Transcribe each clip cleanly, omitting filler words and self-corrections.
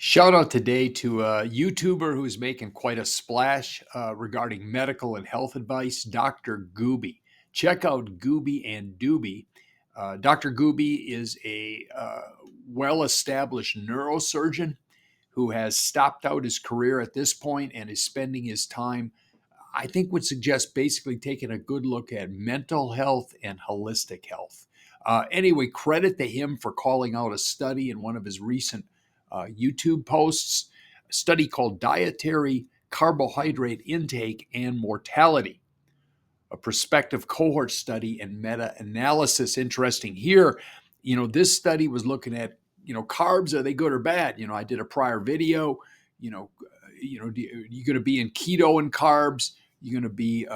Shout out today to a YouTuber who's making quite a splash regarding medical and health advice, Dr. Goobie. Check out Goobie and Doobie. Dr. Goobie is a well established neurosurgeon who has stopped out his career at this point and is spending his time, I think, would suggest basically taking a good look at mental health and holistic health. Anyway, credit to him for calling out a study in one of his recent YouTube posts, a study called Dietary Carbohydrate Intake and Mortality, a prospective cohort study and meta-analysis. Interesting here, this study was looking at, carbs, are they good or bad? I did a prior video, you're going to be in keto and carbs, you're going to be,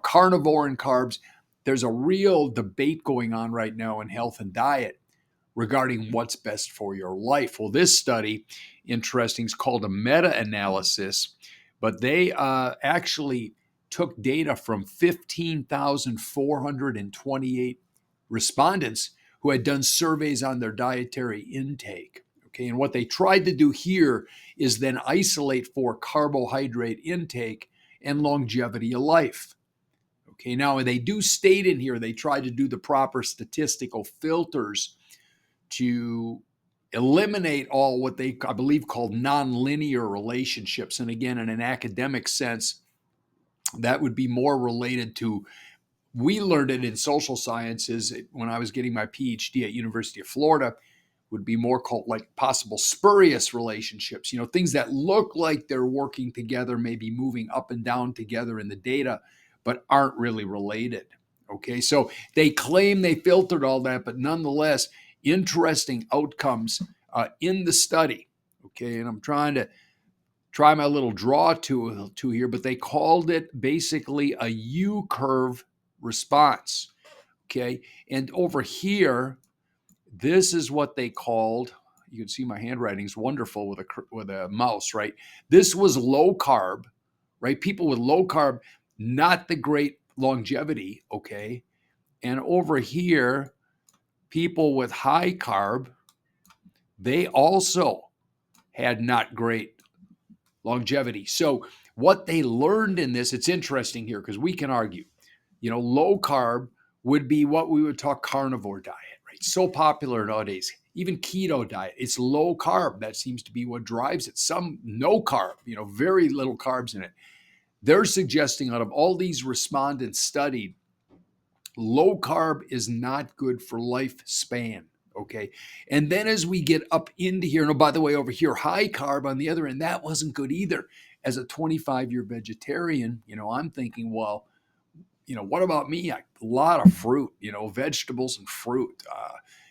carnivore and carbs. There's a real debate going on right now in health and diet regarding what's best for your life. Well, this study, interesting, is called a meta-analysis, but they actually took data from 15,428 respondents who had done surveys on their dietary intake. Okay, and what they tried to do here is then isolate for carbohydrate intake and longevity of life. Okay, now they do state in here they tried to do the proper statistical filters to eliminate all what they, I believe, called nonlinear relationships. And again, in an academic sense, that would be more related to, we learned it in social sciences when I was getting my PhD at University of Florida, would be more called like possible spurious relationships, things that look like they're working together, maybe moving up and down together in the data, but aren't really related. Okay, so they claim they filtered all that, but nonetheless, interesting outcomes in the study. Okay, and I'm trying to try my little draw to here, but they called it basically a U-curve response. Okay, and over here, this is what they called. You can see my handwriting is wonderful with a mouse, right? This was low carb, right? People with low carb, not the great longevity. Okay, and over here, people with high carb, they also had not great longevity. So what they learned in this, it's interesting here because we can argue, low carb would be what we would talk carnivore diet, right? So popular nowadays, even keto diet, it's low carb. That seems to be what drives it. Some no carb, very little carbs in it. They're suggesting out of all these respondents studied, low carb is not good for lifespan. Okay. And then as we get up into here, and by the way, over here, high carb on the other end, that wasn't good either. As a 25-year vegetarian, I'm thinking, well, what about me? A lot of fruit, vegetables and fruit,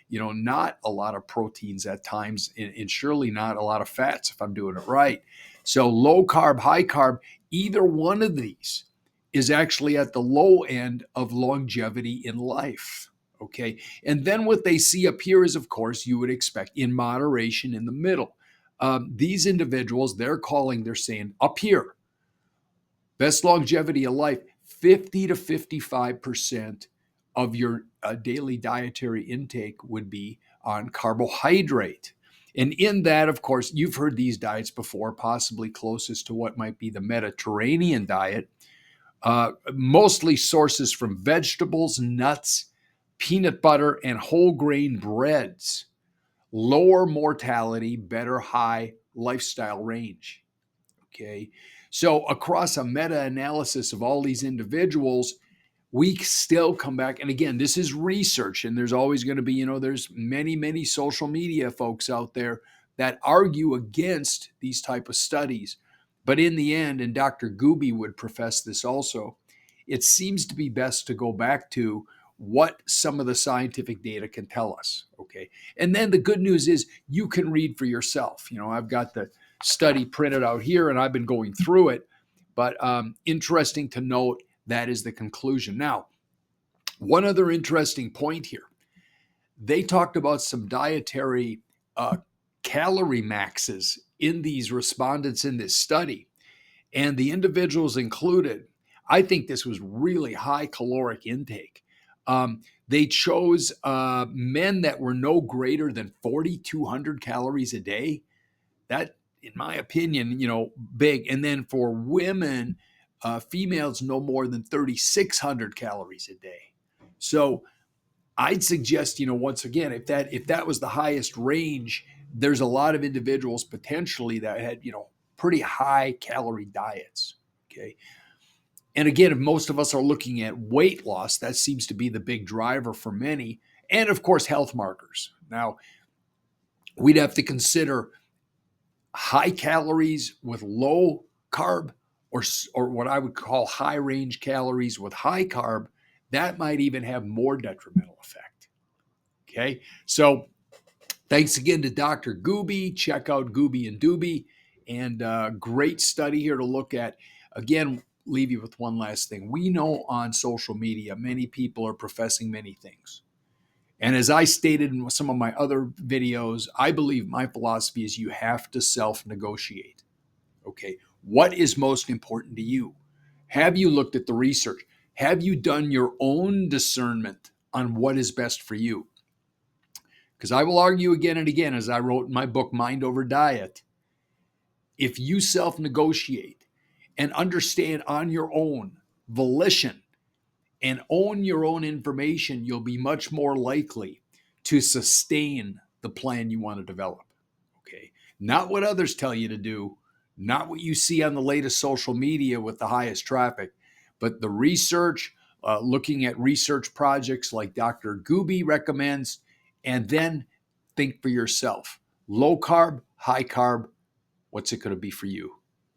not a lot of proteins at times, and surely not a lot of fats if I'm doing it right. So low carb, high carb, either one of these is actually at the low end of longevity in life. Okay. And then what they see up here is, of course, you would expect in moderation in the middle. These individuals, they're saying up here, best longevity of life, 50 to 55% of your daily dietary intake would be on carbohydrate. And in that, of course, you've heard these diets before, possibly closest to what might be the Mediterranean diet. Mostly sources from vegetables, nuts, peanut butter, and whole grain breads. Lower mortality, better high lifestyle range. Okay. So across a meta-analysis of all these individuals, we still come back. And again, this is research, and there's always going to be, there's many social media folks out there that argue against these type of studies. But in the end, and Dr. Goobie would profess this also, it seems to be best to go back to what some of the scientific data can tell us. Okay. And then the good news is you can read for yourself. I've got the study printed out here and I've been going through it, but interesting to note that is the conclusion. Now, one other interesting point here. They talked about some dietary calorie maxes in these respondents in this study. And the individuals included, I think this was really high caloric intake. They chose men that were no greater than 4,200 calories a day. That in my opinion, big. And then for women, females no more than 3,600 calories a day. So I'd suggest, once again, if that was the highest range, there's a lot of individuals potentially that had, pretty high calorie diets. Okay. And again, if most of us are looking at weight loss, that seems to be the big driver for many. And of course, health markers. Now, we'd have to consider high calories with low carb, or what I would call high range calories with high carb. That might even have more detrimental effect. Okay. So thanks again to Dr. Goobie. Check out Goobie and Doobie. And great study here to look at. Again, leave you with one last thing. We know on social media, many people are professing many things. And as I stated in some of my other videos, I believe my philosophy is you have to self-negotiate. Okay, what is most important to you? Have you looked at the research? Have you done your own discernment on what is best for you? Because I will argue again and again, as I wrote in my book, Mind Over Diet, if you self-negotiate and understand on your own volition and own your own information, you'll be much more likely to sustain the plan you want to develop. Okay. Not what others tell you to do, not what you see on the latest social media with the highest traffic, but the research, looking at research projects like Dr. Goobie recommends, and then think for yourself. Low carb, high carb, what's it going to be for you?